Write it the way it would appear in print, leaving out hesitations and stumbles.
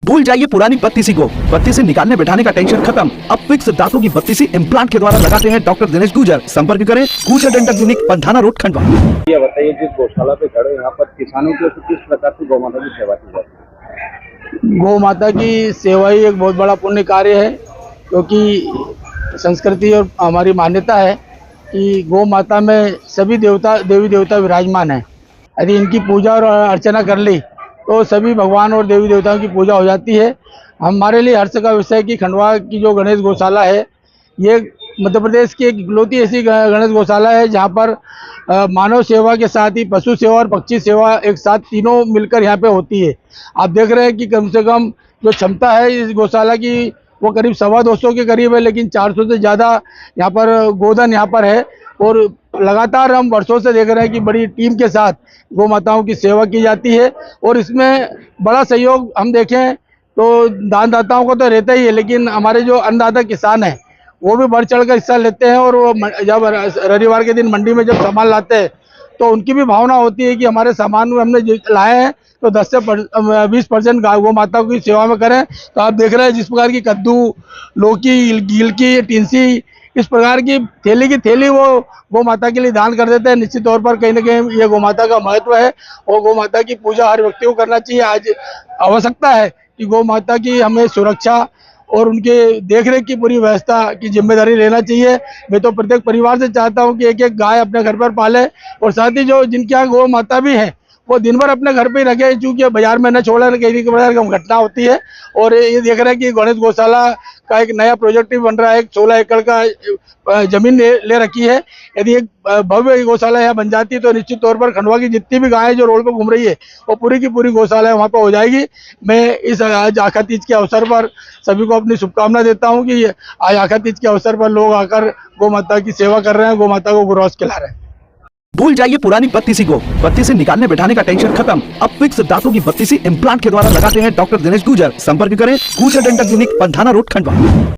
भूल जाइए पुरानी बत्तीसी को, बत्तीसी निकालने बैठाने का टेंशन खत्म। अब फिक्स दांतों की बत्तीसी इम्प्लांट के द्वारा लगाते हैं डॉक्टर दिनेश गुर्जर। संपर्क करें Gurjar dental clinic, Pandhana road, Khandwa. ये बताइए, जिस गौशाला पे खड़े यहाँ पर किसानों की किस प्रकार से गौ माता की सेवा की जाती है? गौ माता की सेवा ही एक बहुत बड़ा पुण्य कार्य है, क्योंकि संस्कृति और हमारी मान्यता है कि गौ माता में सभी देवी देवता विराजमान हैं। यदि इनकी पूजा और अर्चना कर ली तो सभी भगवान और देवी देवताओं की पूजा हो जाती है। हमारे लिए हर्ष का विषय कि खंडवा की जो गणेश गौशाला है, ये मध्य प्रदेश की एक इकलौती ऐसी गणेश गौशाला है जहाँ पर मानव सेवा के साथ ही पशु सेवा और पक्षी सेवा एक साथ तीनों मिलकर यहाँ पे होती है। आप देख रहे हैं कि कम से कम जो क्षमता है इस गौशाला की वो करीब 250 के करीब है, लेकिन 400 से ज़्यादा यहाँ पर गोधन यहाँ पर है। और लगातार हम वर्षों से देख रहे हैं कि बड़ी टीम के साथ गौ माताओं की सेवा की जाती है। और इसमें बड़ा सहयोग हम देखें तो दानदाताओं को तो रहता ही है, लेकिन हमारे जो अन्नदाता किसान हैं वो भी बढ़ चढ़ कर हिस्सा लेते हैं। और वो जब रविवार के दिन मंडी में जब सामान लाते हैं तो उनकी भी भावना होती है कि हमारे सामान में हमने लाए हैं तो 10 से 20% गौ माता की सेवा में करें। तो आप देख रहे हैं जिस प्रकार की कद्दू, लौकी, गिलकी, टिंसी, इस प्रकार की थैली वो गौ माता के लिए दान कर देते हैं। निश्चित तौर पर कहीं ना कहीं ये गौ माता का महत्व है और गौ माता की पूजा हर व्यक्ति को करना चाहिए। आज आवश्यकता है कि गौ माता की हमें सुरक्षा और उनके देखरेख की पूरी व्यवस्था की जिम्मेदारी लेना चाहिए। मैं तो प्रत्येक परिवार से चाहता हूं कि एक एक गाय अपने घर पर पाले और साथ ही जो जिनके यहाँ गौ माता भी है वो दिन भर अपने घर पे ही रखे, चूँकि बाजार में न छोड़े, कहीं की घटना होती है। और ये देख रहे हैं कि गणेश गौशाला का एक नया प्रोजेक्ट भी बन रहा है। 16 एकड़ का जमीन ले रखी है। यदि एक भव्य गौशाला यहाँ बन जाती है तो निश्चित तौर पर खंडवा की जितनी भी गायें जो रोड पर घूम रही है वो पूरी की पूरी गौशाला वहाँ पर हो जाएगी। मैं इस आज आखा तीज के अवसर पर सभी को अपनी शुभकामना देता हूँ कि आज आखा तीज के अवसर पर लोग आकर गौ माता की सेवा कर रहे हैं, गौ माता को गुरौस खिला रहे हैं। भूल जाइए पुरानी बत्तीसी को, बत्तीसी निकालने बैठाने का टेंशन खत्म। अब फिक्स दांतों की बत्तीसी इम्प्लांट के द्वारा लगाते हैं डॉक्टर दिनेश गुर्जर। संपर्क करें Gurjar dental clinic, Pandhana road, Khandwa.